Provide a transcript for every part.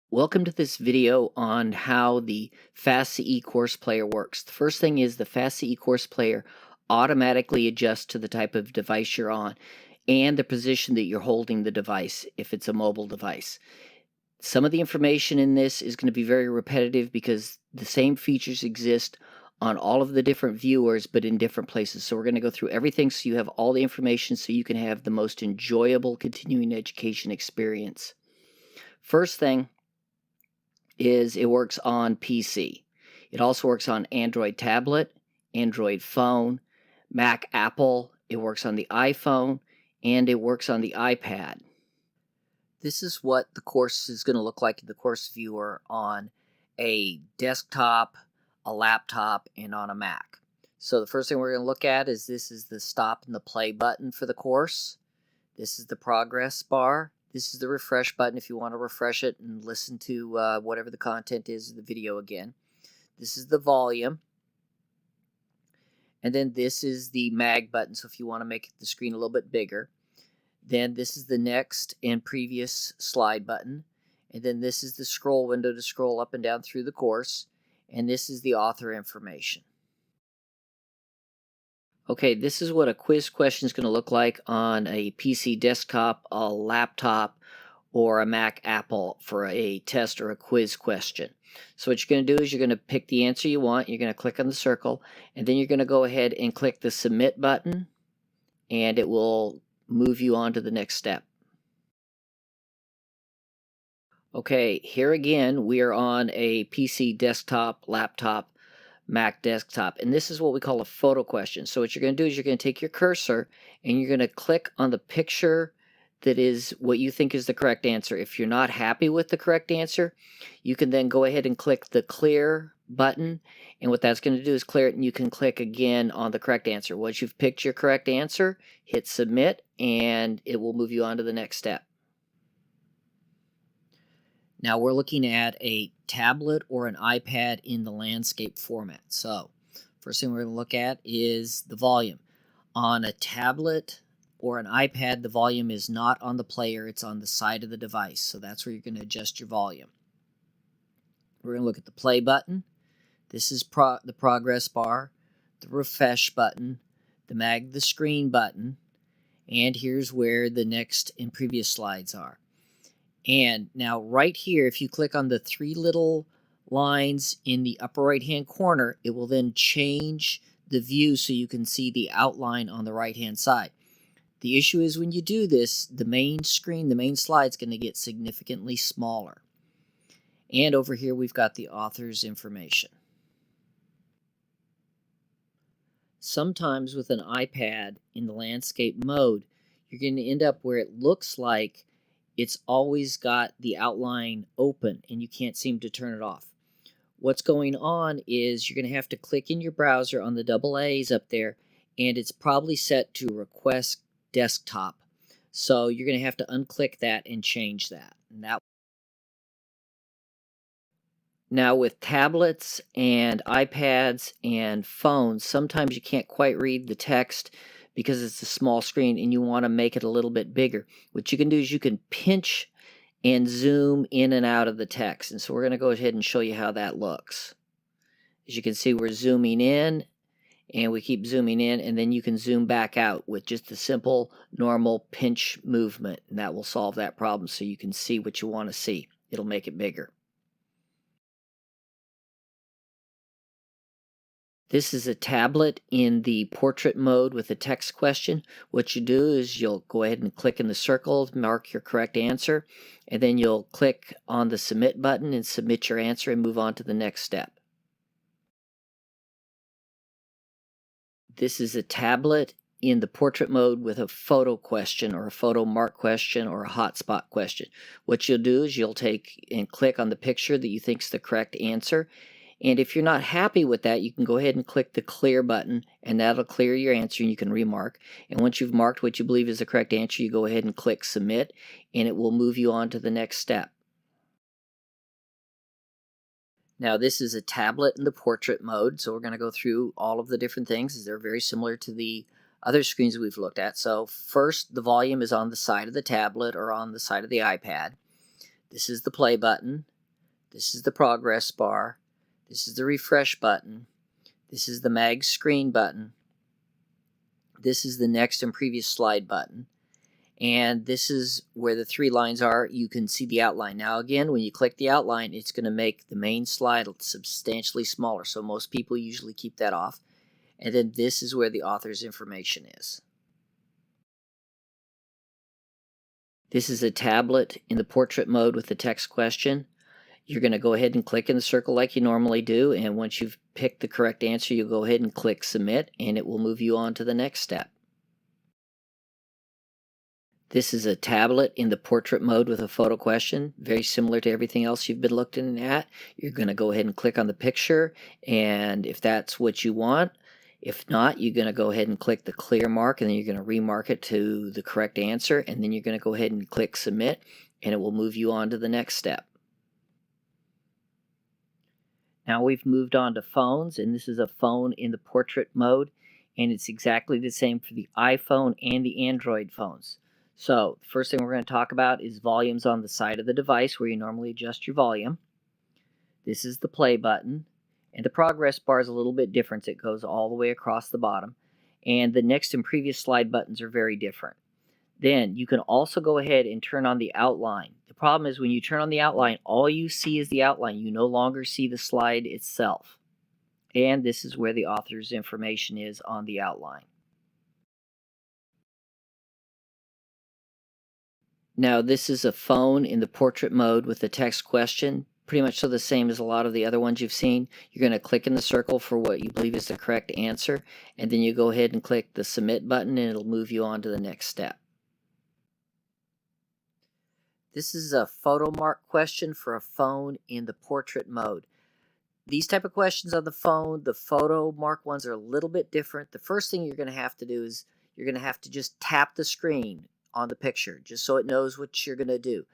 Welcome to this video on how the FastCE course player works. The first thing is the FastCE course player automatically adjusts to the type of device you're on and the position that you're holding the device if it's a mobile device. Some of the information in this is going to be very repetitive because the same features exist on all of the different viewers but in different places. So we're going to go through everything so you have all the information so you can have the most enjoyable continuing education experience. First thing is it works on PC. It also works on Android tablet, Android phone, Mac, Apple. It works on the iPhone, and it works on the iPad. This is what the course is going to look like in the course viewer on a desktop, a laptop, and on a Mac. So the first thing we're going to look at is this is the stop and the play button for the course. This is the progress bar. This is the refresh button if you want to refresh it and listen to whatever the content is of the video again. This is the volume. And then this is the mag button, so if you want to make the screen a little bit bigger. Then this is the next and previous slide button. And then this is the scroll window to scroll up and down through the course. And this is the author information. Okay, this is what a quiz question is going to look like on a PC desktop, a laptop, or a Mac Apple for a test or a quiz question. So what you're going to do is you're going to pick the answer you want, you're going to click on the circle, and then you're going to go ahead and click the submit button, and it will move you on to the next step. Okay, here again we are on a PC desktop, laptop, Mac desktop, and this is what we call a photo question. So what you're going to do is you're going to take your cursor and you're going to click on the picture that is what you think is the correct answer. If you're not happy with the correct answer, you can then go ahead and click the clear button, and what that's going to do is clear it, and you can click again on the correct answer. Once you've picked your correct answer, hit submit, and it will move you on to the next step. Now we're looking at a tablet or an iPad in the landscape format. So first thing we're going to look at is the volume. On a tablet or an iPad, the volume is not on the player, it's on the side of the device. So that's where you're going to adjust your volume. We're going to look at the play button. This is the progress bar, the refresh button, the screen button, and here's where the next and previous slides are. And now right here, if you click on the three little lines in the upper right hand corner, it will then change the view so you can see the outline on the right hand side. The issue is when you do this, the main screen, the main slide is going to get significantly smaller. And over here we've got the author's information. Sometimes with an iPad in the landscape mode, you're going to end up where it looks like it's always got the outline open and you can't seem to turn it off. What's going on is you're going to have to click in your browser on the double A's up there, and it's probably set to request desktop. So you're going to have to unclick that and change that. Now with tablets and iPads and phones, sometimes you can't quite read the text because it's a small screen and you want to make it a little bit bigger. What you can do is you can pinch and zoom in and out of the text. And so we're going to go ahead and show you how that looks. As you can see, we're zooming in and we keep zooming in, and then you can zoom back out with just a simple normal pinch movement, and that will solve that problem so you can see what you want to see. It'll make it bigger. This is a tablet in the portrait mode with a text question. What you do is you'll go ahead and click in the circle, mark your correct answer, and then you'll click on the submit button and submit your answer and move on to the next step. This is a tablet in the portrait mode with a photo question or a photo mark question or a hotspot question. What you'll do is you'll take and click on the picture that you think is the correct answer. And if you're not happy with that, you can go ahead and click the clear button, and that'll clear your answer and you can remark. And once you've marked what you believe is the correct answer, you go ahead and click submit, and it will move you on to the next step. Now this is a tablet in the portrait mode, so we're going to go through all of the different things. They're very similar to the other screens we've looked at. So first, the volume is on the side of the tablet or on the side of the iPad. This is the play button. This is the progress bar. This is the refresh button. This is the mag screen button. This is the next and previous slide button. And this is where the 3 lines are. You can see the outline. Now again, when you click the outline, it's going to make the main slide substantially smaller. So most people usually keep that off. And then this is where the author's information is. This is a tablet in the portrait mode with the text question. You're going to go ahead and click in the circle like you normally do, and once you've picked the correct answer, you'll go ahead and click Submit, and it will move you on to the next step. This is a tablet in the portrait mode with a photo question, very similar to everything else you've been looking at. You're going to go ahead and click on the picture, and if that's what you want, if not, you're going to go ahead and click the clear mark, and then you're going to remark it to the correct answer, and then you're going to go ahead and click Submit, and it will move you on to the next step. Now we've moved on to phones, and this is a phone in the portrait mode, and it's exactly the same for the iPhone and the Android phones. So the first thing we're going to talk about is volumes on the side of the device where you normally adjust your volume. This is the play button, and the progress bar is a little bit different. It goes all the way across the bottom, and the next and previous slide buttons are very different. Then you can also go ahead and turn on the outline. The problem is when you turn on the outline, all you see is the outline. You no longer see the slide itself. And this is where the author's information is on the outline. Now this is a phone in the portrait mode with the text question. Pretty much so the same as a lot of the other ones you've seen. You're going to click in the circle for what you believe is the correct answer, and then you go ahead and click the Submit button, and it'll move you on to the next step. This is a photo mark question for a phone in the portrait mode. These type of questions on the phone, the photo mark ones are a little bit different. The first thing you're going to have to do is you're going to have to just tap the screen on the picture just so it knows what you're going to do.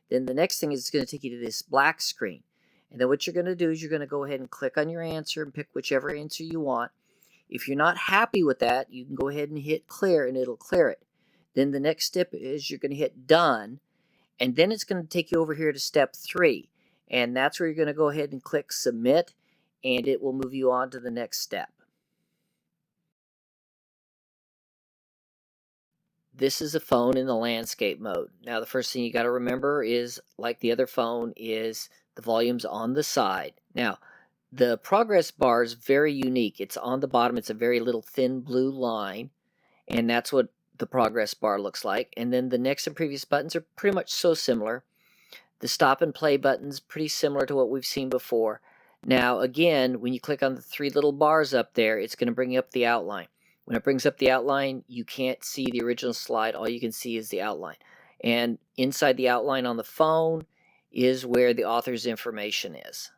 Then the next thing is it's going to take you to this black screen. And then what you're going to do is you're going to go ahead and click on your answer and pick whichever answer you want. If you're not happy with that, you can go ahead and hit clear and it'll clear it. Then the next step is you're going to hit done, and then it's going to take you over here to step 3. And that's where you're going to go ahead and click submit, and it will move you on to the next step. This is a phone in the landscape mode. Now the first thing you got to remember is, like the other phone, is the volume's on the side. Now the progress bar is very unique. It's on the bottom. It's a very little thin blue line, and that's what the progress bar looks like. And then the next and previous buttons are pretty much so similar. The stop and play button's pretty similar to what we've seen before. Now again, when you click on the 3 little bars up there, it's going to bring up the outline. When it brings up the outline, you can't see the original slide. All you can see is the outline. And inside the outline on the phone is where the author's information is.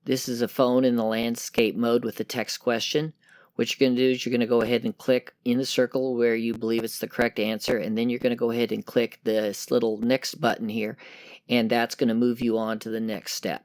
This is a phone in the landscape mode with the text question. What you're going to do is you're going to go ahead and click in the circle where you believe it's the correct answer, and then you're going to go ahead and click this little next button here, and that's going to move you on to the next step.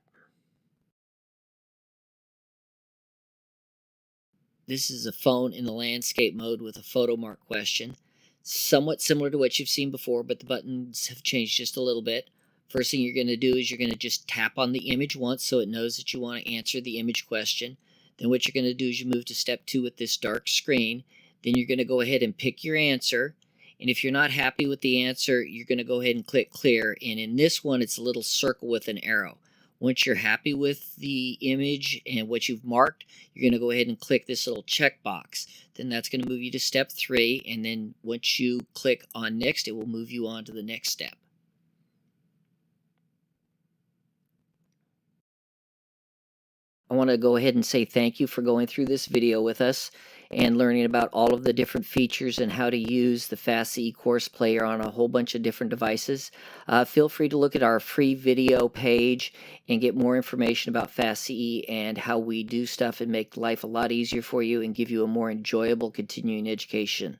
This is a phone in the landscape mode with a photo mark question. Somewhat similar to what you've seen before, but the buttons have changed just a little bit. First thing you're going to do is you're going to just tap on the image once so it knows that you want to answer the image question. Then what you're going to do is you move to step 2 with this dark screen. Then you're going to go ahead and pick your answer. And if you're not happy with the answer, you're going to go ahead and click clear. And in this one, it's a little circle with an arrow. Once you're happy with the image and what you've marked, you're going to go ahead and click this little checkbox. Then that's going to move you to step 3. And then once you click on next, it will move you on to the next step. I want to go ahead and say thank you for going through this video with us and learning about all of the different features and how to use the FastCE course player on a whole bunch of different devices. Feel free to look at our free video page and get more information about FastCE and how we do stuff and make life a lot easier for you and give you a more enjoyable continuing education.